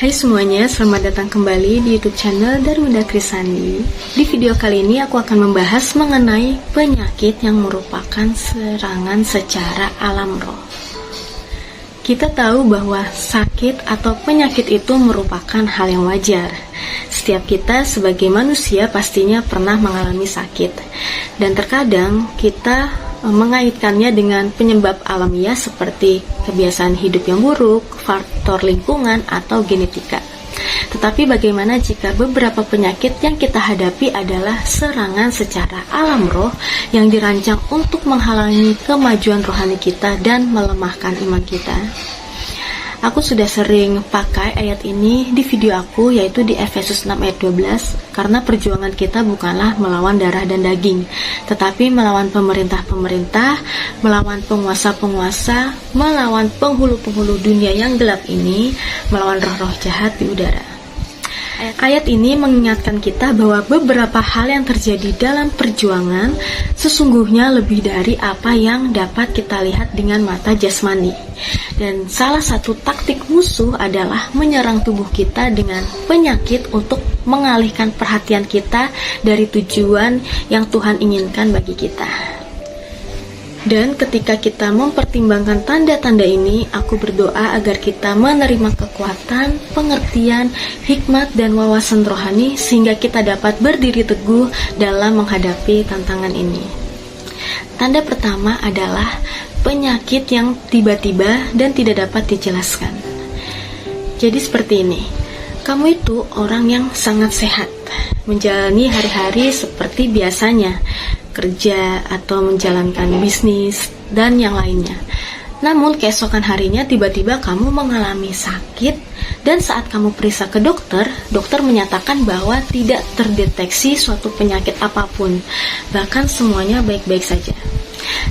Hai semuanya, selamat datang kembali di YouTube channel Darunda Krisandi. Di video kali ini aku akan membahas mengenai penyakit yang merupakan serangan secara alam roh. Kita tahu bahwa sakit atau penyakit itu merupakan hal yang wajar. Setiap kita sebagai manusia pastinya pernah mengalami sakit. Dan terkadang kita mengaitkannya dengan penyebab alamiah seperti kebiasaan hidup yang buruk, faktor lingkungan, atau genetika. Tetapi bagaimana jika beberapa penyakit yang kita hadapi adalah serangan secara alam roh yang dirancang untuk menghalangi kemajuan rohani kita dan melemahkan iman kita? Aku sudah sering pakai ayat ini di video aku, yaitu di Efesus 6 ayat 12, karena perjuangan kita bukanlah melawan darah dan daging, tetapi melawan pemerintah-pemerintah, melawan penguasa-penguasa, melawan penghulu-penghulu dunia yang gelap ini, melawan roh-roh jahat di udara. Ayat ini mengingatkan kita bahwa beberapa hal yang terjadi dalam perjuangan sesungguhnya lebih dari apa yang dapat kita lihat dengan mata jasmani. Dan salah satu taktik musuh adalah menyerang tubuh kita dengan penyakit untuk mengalihkan perhatian kita dari tujuan yang Tuhan inginkan bagi kita. Dan ketika kita mempertimbangkan tanda-tanda ini, aku berdoa agar kita menerima kekuatan, pengertian, hikmat, dan wawasan rohani sehingga kita dapat berdiri teguh dalam menghadapi tantangan ini. Tanda pertama adalah penyakit yang tiba-tiba dan tidak dapat dijelaskan. Jadi seperti ini, kamu itu orang yang sangat sehat, menjalani hari-hari seperti biasanya, kerja atau menjalankan bisnis dan yang lainnya. Namun keesokan harinya tiba-tiba kamu mengalami sakit, dan saat kamu periksa ke dokter, dokter menyatakan bahwa tidak terdeteksi suatu penyakit apapun, bahkan semuanya baik-baik saja.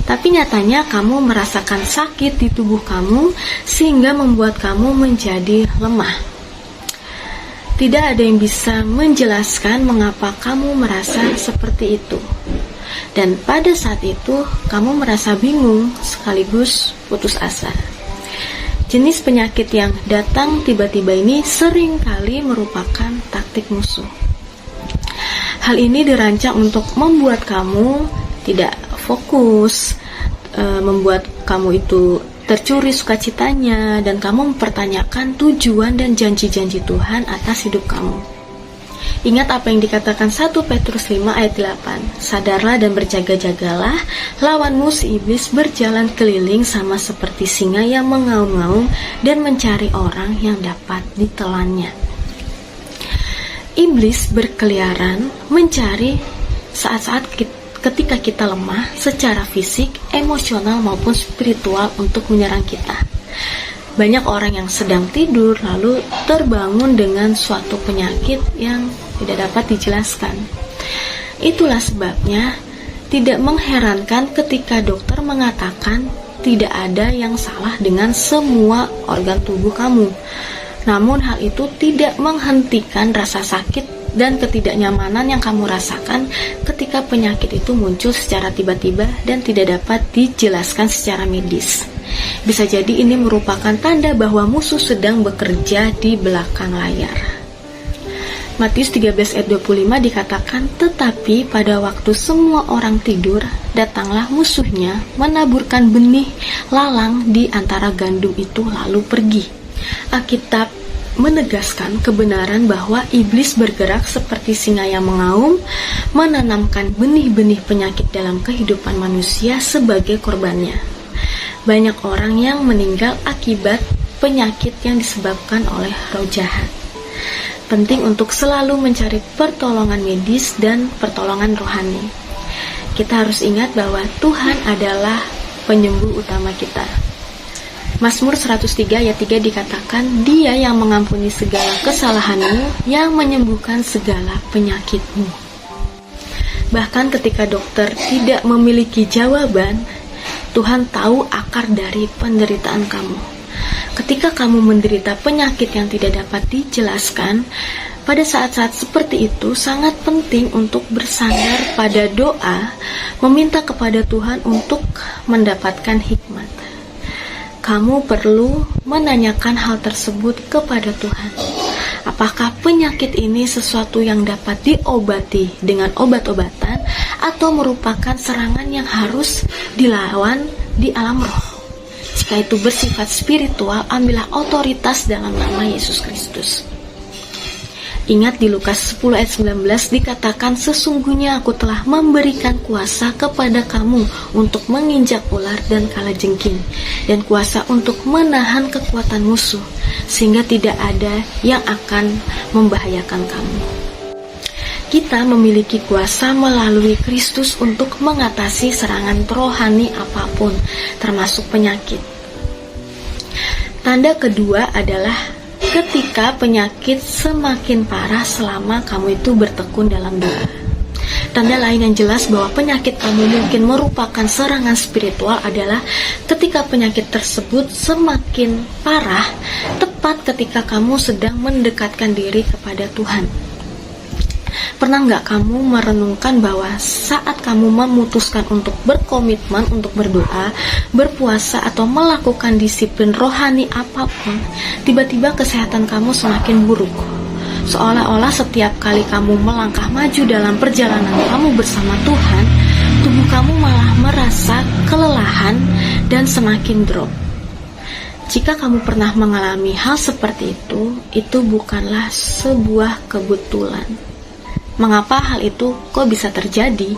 Tapi nyatanya kamu merasakan sakit di tubuh kamu sehingga membuat kamu menjadi lemah. Tidak ada yang bisa menjelaskan mengapa kamu merasa seperti itu. Dan pada saat itu, kamu merasa bingung sekaligus putus asa. Jenis penyakit yang datang tiba-tiba ini seringkali merupakan taktik musuh. Hal ini dirancang untuk membuat kamu tidak fokus, membuat kamu itu tercuri sukacitanya, dan kamu mempertanyakan tujuan dan janji-janji Tuhan atas hidup kamu. Ingat apa yang dikatakan 1 Petrus 5 ayat 8. Sadarlah dan berjaga-jagalah, lawanmu si iblis berjalan keliling sama seperti singa yang mengaum-ngaum dan mencari orang yang dapat ditelannya. Iblis berkeliaran mencari saat-saat ketika kita lemah secara fisik, emosional maupun spiritual untuk menyerang kita. Banyak orang yang sedang tidur lalu terbangun dengan suatu penyakit yang tidak dapat dijelaskan. Itulah sebabnya tidak mengherankan ketika dokter mengatakan tidak ada yang salah dengan semua organ tubuh kamu. Namun hal itu tidak menghentikan rasa sakit dan ketidaknyamanan yang kamu rasakan ketika penyakit itu muncul secara tiba-tiba dan tidak dapat dijelaskan secara medis. Bisa jadi ini merupakan tanda bahwa musuh sedang bekerja di belakang layar. Matius 13 ayat 25 dikatakan, tetapi pada waktu semua orang tidur, datanglah musuhnya menaburkan benih lalang di antara gandum itu lalu pergi. Alkitab menegaskan kebenaran bahwa iblis bergerak seperti singa yang mengaum, menanamkan benih-benih penyakit dalam kehidupan manusia sebagai korbannya. Banyak orang yang meninggal akibat penyakit yang disebabkan oleh roh jahat. Penting untuk selalu mencari pertolongan medis dan pertolongan rohani. Kita harus ingat bahwa Tuhan adalah penyembuh utama kita. Mazmur 103 ayat 3 dikatakan, Dia yang mengampuni segala kesalahanmu, yang menyembuhkan segala penyakitmu. Bahkan ketika dokter tidak memiliki jawaban, Tuhan tahu akar dari penderitaan kamu. Ketika kamu menderita penyakit yang tidak dapat dijelaskan, pada saat-saat seperti itu sangat penting untuk bersandar pada doa, meminta kepada Tuhan untuk mendapatkan hikmat. Kamu perlu menanyakan hal tersebut kepada Tuhan. Apakah penyakit ini sesuatu yang dapat diobati dengan obat-obatan atau merupakan serangan yang harus dilawan di alam roh? Jika itu bersifat spiritual, ambillah otoritas dalam nama Yesus Kristus. Ingat di Lukas 10 ayat 19 dikatakan, sesungguhnya aku telah memberikan kuasa kepada kamu untuk menginjak ular dan kalajengking, dan kuasa untuk menahan kekuatan musuh, sehingga tidak ada yang akan membahayakan kamu. Kita memiliki kuasa melalui Kristus untuk mengatasi serangan rohani apapun, termasuk penyakit. Tanda kedua adalah ketika penyakit semakin parah selama kamu itu bertekun dalam doa. Tanda lain yang jelas bahwa penyakit kamu mungkin merupakan serangan spiritual adalah ketika penyakit tersebut semakin parah, tepat ketika kamu sedang mendekatkan diri kepada Tuhan. Pernah nggak kamu merenungkan bahwa saat kamu memutuskan untuk berkomitmen untuk berdoa, berpuasa, atau melakukan disiplin rohani apapun, tiba-tiba kesehatan kamu semakin buruk? Seolah-olah setiap kali kamu melangkah maju dalam perjalanan kamu bersama Tuhan, tubuh kamu malah merasa kelelahan dan semakin drop. Jika kamu pernah mengalami hal seperti itu bukanlah sebuah kebetulan. Mengapa hal itu kok bisa terjadi?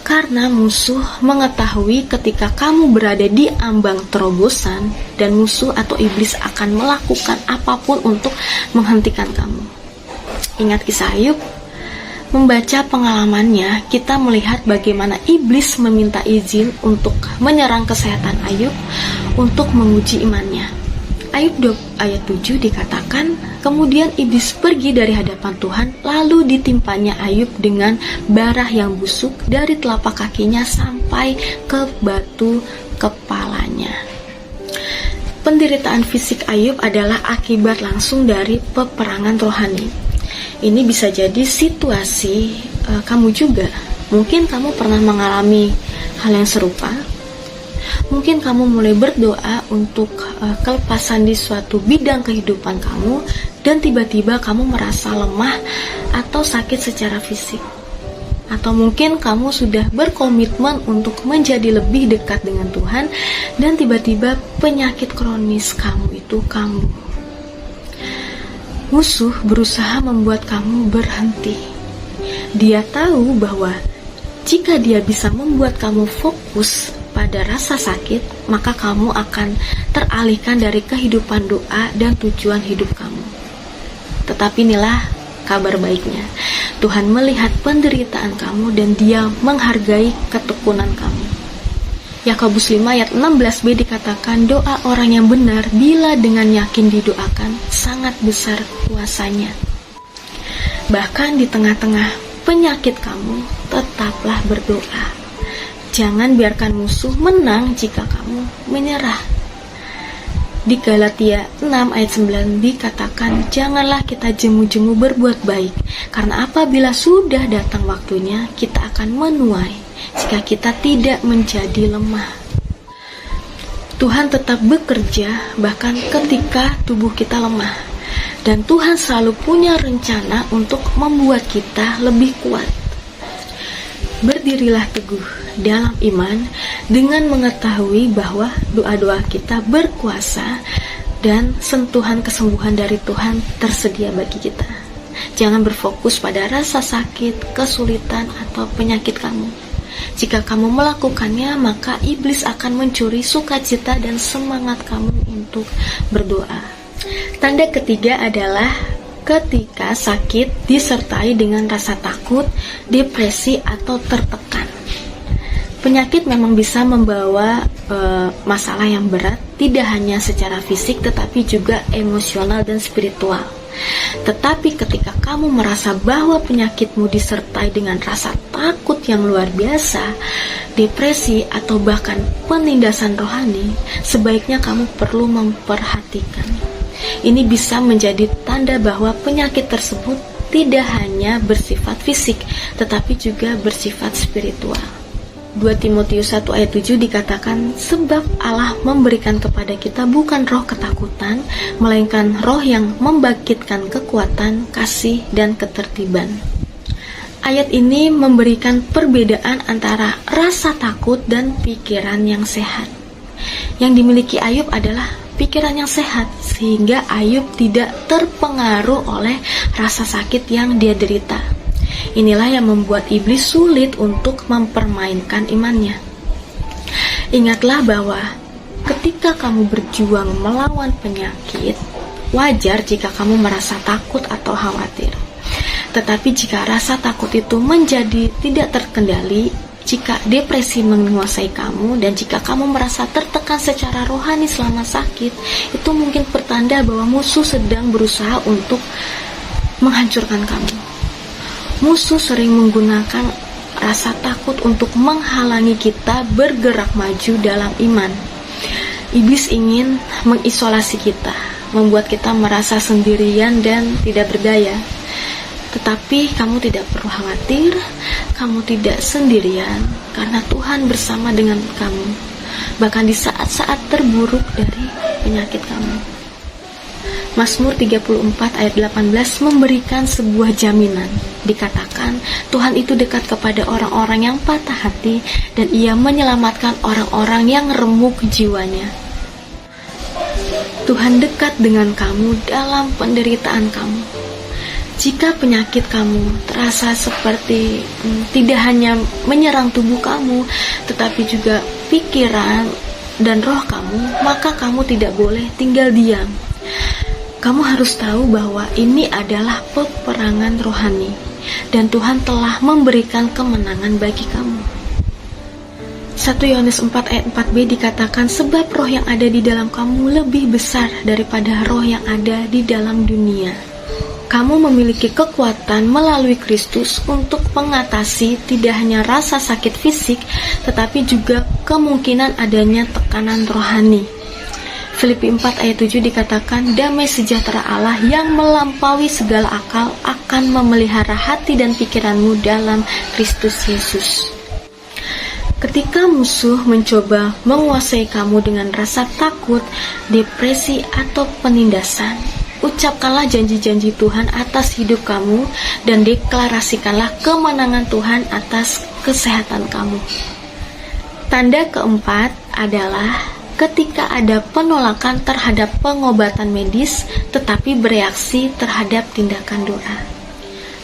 Karena musuh mengetahui ketika kamu berada di ambang terobosan, dan musuh atau iblis akan melakukan apapun untuk menghentikan kamu. Ingat kisah Ayub? Membaca pengalamannya, kita melihat bagaimana iblis meminta izin untuk menyerang kesehatan Ayub untuk menguji imannya. Ayub 2 ayat 7 dikatakan, kemudian iblis pergi dari hadapan Tuhan, lalu ditimpanya Ayub dengan bara yang busuk dari telapak kakinya sampai ke batu kepalanya. Penderitaan fisik Ayub adalah akibat langsung dari peperangan rohani. Ini bisa jadi situasi kamu juga. Mungkin kamu pernah mengalami hal yang serupa. Mungkin kamu mulai berdoa untuk kelepasan di suatu bidang kehidupan kamu, dan tiba-tiba kamu merasa lemah atau sakit secara fisik. Atau mungkin kamu sudah berkomitmen untuk menjadi lebih dekat dengan Tuhan, dan tiba-tiba penyakit kronis kamu itu kambuh. Musuh berusaha membuat kamu berhenti. Dia tahu bahwa jika dia bisa membuat kamu fokus pada rasa sakit, maka kamu akan teralihkan dari kehidupan doa dan tujuan hidup kamu. Tetapi inilah kabar baiknya. Tuhan melihat penderitaan kamu dan Dia menghargai ketekunan kamu. Yakobus 5 ayat 16b dikatakan, doa orang yang benar bila dengan yakin didoakan sangat besar kuasanya. Bahkan di tengah-tengah penyakit kamu, tetaplah berdoa. Jangan biarkan musuh menang jika kamu menyerah. Di Galatia 6 ayat 9 dikatakan, janganlah kita jemu-jemu berbuat baik, karena apabila sudah datang waktunya, kita akan menuai jika kita tidak menjadi lemah. Tuhan tetap bekerja bahkan ketika tubuh kita lemah, dan Tuhan selalu punya rencana untuk membuat kita lebih kuat. Berdirilah teguh dalam iman dengan mengetahui bahwa doa-doa kita berkuasa dan sentuhan kesembuhan dari Tuhan tersedia bagi kita. Jangan berfokus pada rasa sakit, kesulitan, atau penyakit kamu. Jika kamu melakukannya, maka iblis akan mencuri sukacita dan semangat kamu untuk berdoa. Tanda ketiga adalah ketika sakit disertai dengan rasa takut, depresi, atau tertekan. Penyakit memang bisa membawa masalah yang berat, tidak hanya secara fisik tetapi juga emosional dan spiritual. Tetapi ketika kamu merasa bahwa penyakitmu disertai dengan rasa takut yang luar biasa, depresi, atau bahkan penindasan rohani, sebaiknya kamu perlu memperhatikan. Ini bisa menjadi tanda bahwa penyakit tersebut tidak hanya bersifat fisik, tetapi juga bersifat spiritual. 2 Timotius 1 ayat 7 dikatakan, sebab Allah memberikan kepada kita bukan roh ketakutan, melainkan roh yang membangkitkan kekuatan, kasih, dan ketertiban. Ayat ini memberikan perbedaan antara rasa takut dan pikiran yang sehat. Yang dimiliki Ayub adalah pikiran yang sehat, sehingga Ayub tidak terpengaruh oleh rasa sakit yang dia derita. Inilah yang membuat iblis sulit untuk mempermainkan imannya. Ingatlah bahwa ketika kamu berjuang melawan penyakit, wajar jika kamu merasa takut atau khawatir. Tetapi jika rasa takut itu menjadi tidak terkendali, jika depresi menguasai kamu, dan jika kamu merasa tertekan secara rohani selama sakit, itu mungkin pertanda bahwa musuh sedang berusaha untuk menghancurkan kamu. Musuh sering menggunakan rasa takut untuk menghalangi kita bergerak maju dalam iman. Iblis ingin mengisolasi kita, membuat kita merasa sendirian dan tidak berdaya. Tetapi kamu tidak perlu khawatir, kamu tidak sendirian, karena Tuhan bersama dengan kamu, bahkan di saat-saat terburuk dari penyakit kamu. Mazmur 34 ayat 18 memberikan sebuah jaminan. Dikatakan, Tuhan itu dekat kepada orang-orang yang patah hati, dan Ia menyelamatkan orang-orang yang remuk jiwanya. Tuhan dekat dengan kamu dalam penderitaan kamu. Jika penyakit kamu terasa seperti tidak hanya menyerang tubuh kamu, tetapi juga pikiran dan roh kamu, maka kamu tidak boleh tinggal diam. Kamu harus tahu bahwa ini adalah peperangan rohani, dan Tuhan telah memberikan kemenangan bagi kamu. 1 Yohanes 4 ayat 4b dikatakan, sebab roh yang ada di dalam kamu lebih besar daripada roh yang ada di dalam dunia. Kamu memiliki kekuatan melalui Kristus untuk mengatasi tidak hanya rasa sakit fisik, tetapi juga kemungkinan adanya tekanan rohani. Filipi 4 ayat 7 dikatakan, damai sejahtera Allah yang melampaui segala akal akan memelihara hati dan pikiranmu dalam Kristus Yesus. Ketika musuh mencoba menguasai kamu dengan rasa takut, depresi, atau penindasan, ucapkanlah janji-janji Tuhan atas hidup kamu dan deklarasikanlah kemenangan Tuhan atas kesehatan kamu. Tanda keempat adalah ketika ada penolakan terhadap pengobatan medis, tetapi bereaksi terhadap tindakan doa.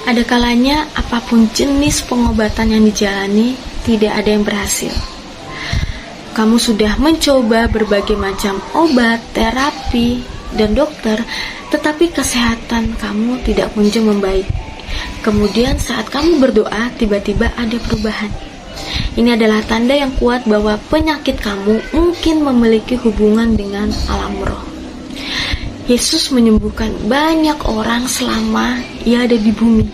Ada kalanya apapun jenis pengobatan yang dijalani, tidak ada yang berhasil. Kamu sudah mencoba berbagai macam obat, terapi, dan dokter, tetapi kesehatan kamu tidak kunjung membaik. Kemudian saat kamu berdoa, tiba-tiba ada perubahan. Ini adalah tanda yang kuat bahwa penyakit kamu mungkin memiliki hubungan dengan alam roh. Yesus menyembuhkan banyak orang selama Ia ada di bumi,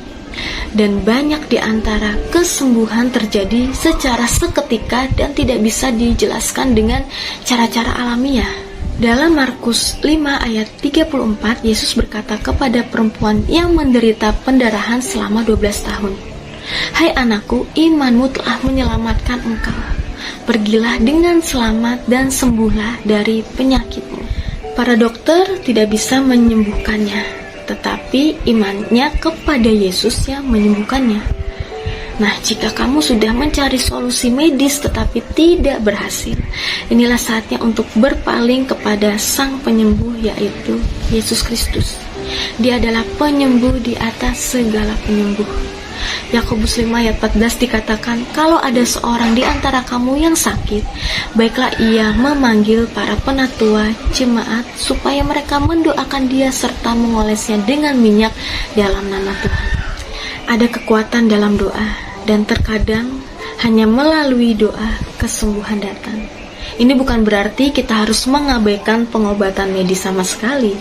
dan banyak di antara kesembuhan terjadi secara seketika dan tidak bisa dijelaskan dengan cara-cara alamiah. Dalam Markus 5 ayat 34, Yesus berkata kepada perempuan yang menderita pendarahan selama 12 tahun, hai anakku, imanmu telah menyelamatkan engkau. Pergilah dengan selamat dan sembuhlah dari penyakitmu. Para dokter tidak bisa menyembuhkannya, tetapi imannya kepada Yesus yang menyembuhkannya. Nah, jika kamu sudah mencari solusi medis tetapi tidak berhasil, inilah saatnya untuk berpaling kepada Sang Penyembuh, yaitu Yesus Kristus. Dia adalah penyembuh di atas segala penyembuh. Yakobus 5 ayat 14 dikatakan, kalau ada seorang di antara kamu yang sakit, baiklah ia memanggil para penatua jemaat supaya mereka mendoakan dia serta mengolesnya dengan minyak dalam nama Tuhan. Ada kekuatan dalam doa, dan terkadang hanya melalui doa kesembuhan datang. Ini bukan berarti kita harus mengabaikan pengobatan medis sama sekali.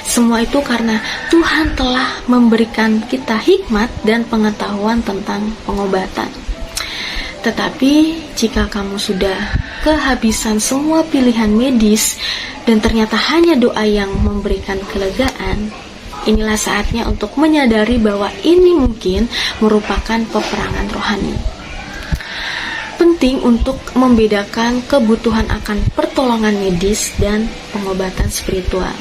Semua itu karena Tuhan telah memberikan kita hikmat dan pengetahuan tentang pengobatan. Tetapi jika kamu sudah kehabisan semua pilihan medis dan ternyata hanya doa yang memberikan kelegaan, inilah saatnya untuk menyadari bahwa ini mungkin merupakan peperangan rohani. penting untuk membedakan kebutuhan akan pertolongan medis dan pengobatan spiritual.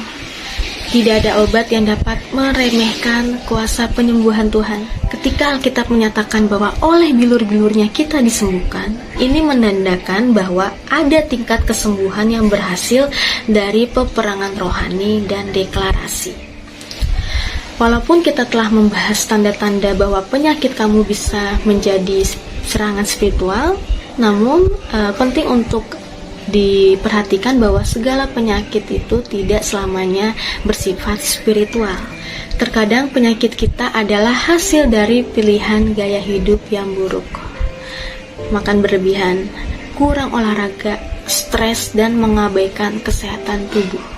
Tidak ada obat yang dapat meremehkan kuasa penyembuhan Tuhan. Ketika Alkitab menyatakan bahwa oleh bilur-bilurnya kita disembuhkan, ini menandakan bahwa ada tingkat kesembuhan yang berhasil dari peperangan rohani dan deklarasi. Walaupun kita telah membahas tanda-tanda bahwa penyakit kamu bisa menjadi serangan spiritual, namun penting untuk diperhatikan bahwa segala penyakit itu tidak selamanya bersifat spiritual. Terkadang penyakit kita adalah hasil dari pilihan gaya hidup yang buruk. Makan berlebihan, kurang olahraga, stres, dan mengabaikan kesehatan tubuh.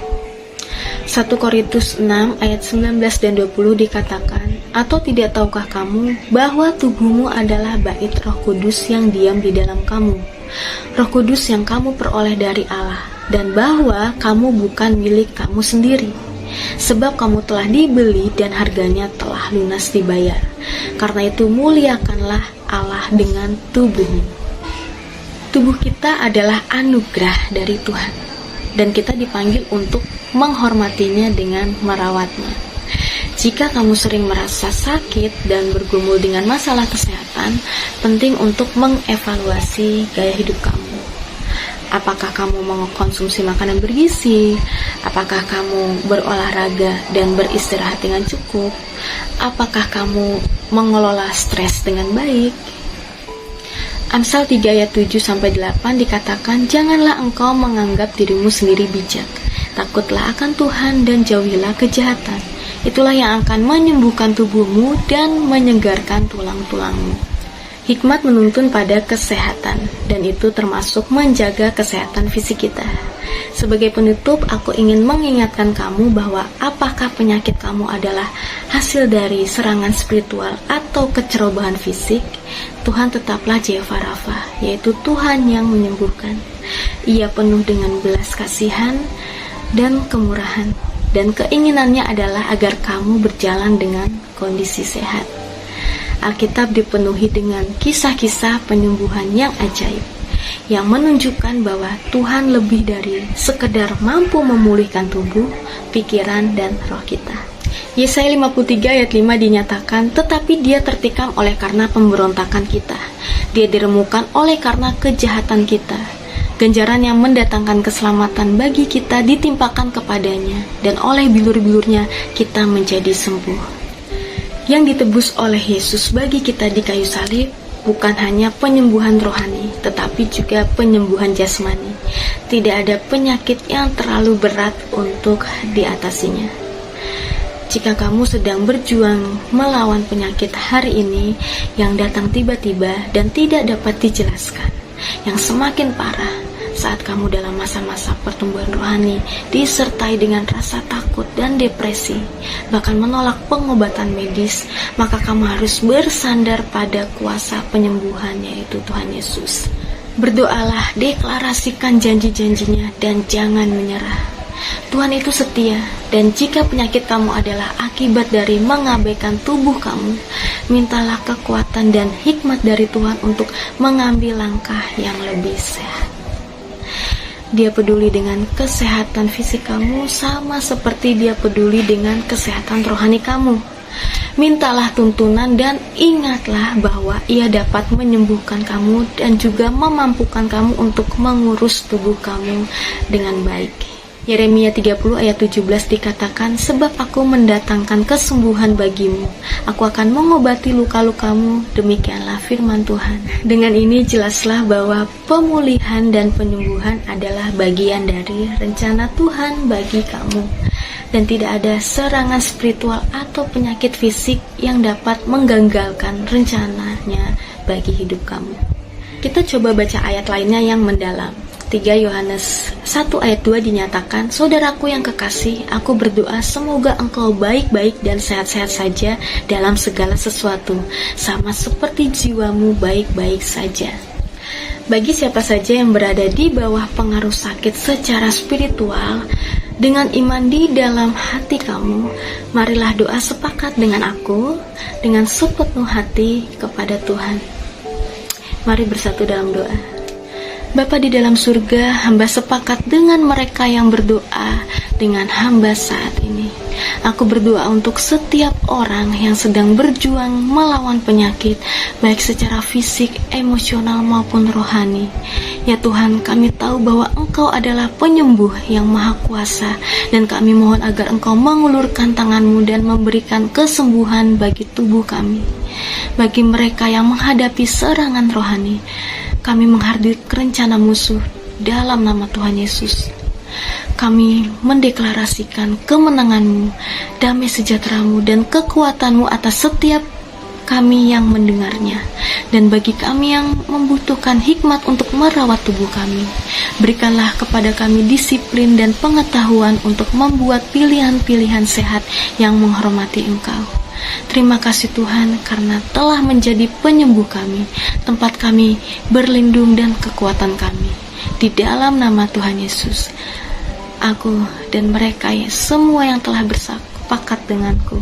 1 Korintus 6 ayat 19 dan 20 dikatakan, "Atau tidak tahukah kamu bahwa tubuhmu adalah bait Roh Kudus yang diam di dalam kamu, Roh Kudus yang kamu peroleh dari Allah, dan bahwa kamu bukan milik kamu sendiri, sebab kamu telah dibeli dan harganya telah lunas dibayar. Karena itu muliakanlah Allah dengan tubuhmu." Tubuh kita adalah anugerah dari Tuhan, dan kita dipanggil untuk menghormatinya dengan merawatnya. Jika kamu sering merasa sakit dan bergumul dengan masalah kesehatan, penting untuk mengevaluasi gaya hidup kamu. Apakah kamu mengkonsumsi makanan bergizi? Apakah kamu berolahraga dan beristirahat dengan cukup? Apakah kamu mengelola stres dengan baik? Amsal 3 ayat 7-8 dikatakan, "Janganlah engkau menganggap dirimu sendiri bijak. Takutlah akan Tuhan dan jauhilah kejahatan. Itulah yang akan menyembuhkan tubuhmu dan menyegarkan tulang-tulangmu." Hikmat menuntun pada kesehatan, dan itu termasuk menjaga kesehatan fisik kita. Sebagai penutup, aku ingin mengingatkan kamu bahwa apakah penyakit kamu adalah hasil dari serangan spiritual atau kecerobohan fisik, Tuhan tetaplah Jehovah Rafa, yaitu Tuhan yang menyembuhkan. Ia penuh dengan belas kasihan dan kemurahan, dan keinginannya adalah agar kamu berjalan dengan kondisi sehat. Alkitab dipenuhi dengan kisah-kisah penyembuhan yang ajaib, yang menunjukkan bahwa Tuhan lebih dari sekedar mampu memulihkan tubuh, pikiran, dan roh kita. Yesaya 53 ayat 5 dinyatakan, "Tetapi dia tertikam oleh karena pemberontakan kita, dia diremukan oleh karena kejahatan kita. Ganjaran yang mendatangkan keselamatan bagi kita ditimpakan kepadanya, dan oleh bilur-bilurnya kita menjadi sembuh." Yang ditebus oleh Yesus bagi kita di kayu salib bukan hanya penyembuhan rohani, tetapi juga penyembuhan jasmani. Tidak ada penyakit yang terlalu berat untuk diatasinya. Jika kamu sedang berjuang melawan penyakit hari ini yang datang tiba-tiba dan tidak dapat dijelaskan, yang semakin parah saat kamu dalam masa-masa pertumbuhan rohani, disertai dengan rasa takut dan depresi, bahkan menolak pengobatan medis, maka kamu harus bersandar pada kuasa penyembuhan, yaitu Tuhan Yesus. Berdoalah, deklarasikan janji-janjinya, dan jangan menyerah. Tuhan itu setia, dan jika penyakit kamu adalah akibat dari mengabaikan tubuh kamu, mintalah kekuatan dan hikmat dari Tuhan untuk mengambil langkah yang lebih sehat. Dia peduli dengan kesehatan fisik kamu sama seperti dia peduli dengan kesehatan rohani kamu. Mintalah tuntunan dan ingatlah bahwa ia dapat menyembuhkan kamu dan juga memampukan kamu untuk mengurus tubuh kamu dengan baik. Yeremia 30 ayat 17 dikatakan, "Sebab aku mendatangkan kesembuhan bagimu, aku akan mengobati luka-lukamu, demikianlah firman Tuhan." Dengan ini jelaslah bahwa pemulihan dan penyembuhan adalah bagian dari rencana Tuhan bagi kamu, dan tidak ada serangan spiritual atau penyakit fisik yang dapat menggagalkan rencananya bagi hidup kamu. Kita coba baca ayat lainnya yang mendalam. 3 Yohanes 1 ayat 2 dinyatakan, "Saudaraku yang kekasih, aku berdoa semoga engkau baik-baik dan sehat-sehat saja dalam segala sesuatu, sama seperti jiwamu baik-baik saja." Bagi siapa saja yang berada di bawah pengaruh sakit secara spiritual, dengan iman di dalam hati kamu, marilah doa sepakat dengan aku, dengan sepenuh hati kepada Tuhan. Mari bersatu dalam doa. Bapa di dalam surga, hamba sepakat dengan mereka yang berdoa dengan hamba saat ini. Aku berdoa untuk setiap orang yang sedang berjuang melawan penyakit, baik secara fisik, emosional maupun rohani. Ya Tuhan, kami tahu bahwa Engkau adalah penyembuh yang maha kuasa, dan kami mohon agar Engkau mengulurkan tangan-Mu dan memberikan kesembuhan bagi tubuh kami. Bagi mereka yang menghadapi serangan rohani, kami menghardik rencana musuh dalam nama Tuhan Yesus. Kami mendeklarasikan kemenangan-Mu, damai sejahtera-Mu, dan kekuatan-Mu atas setiap kami yang mendengarnya. Dan bagi kami yang membutuhkan hikmat untuk merawat tubuh kami, berikanlah kepada kami disiplin dan pengetahuan untuk membuat pilihan-pilihan sehat yang menghormati Engkau. Terima kasih Tuhan karena telah menjadi penyembuh kami, tempat kami berlindung dan kekuatan kami. Di dalam nama Tuhan Yesus, aku dan mereka semua yang telah bersepakat denganku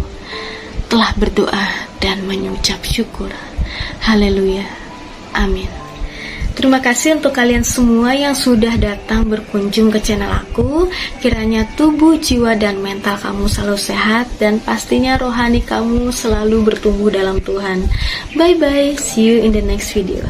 telah berdoa dan mengucap syukur. Haleluya. Amin. Terima kasih untuk kalian semua yang sudah datang berkunjung ke channel aku. Kiranya tubuh, jiwa, dan mental kamu selalu sehat, dan pastinya rohani kamu selalu bertumbuh dalam Tuhan. Bye bye, see you in the next video.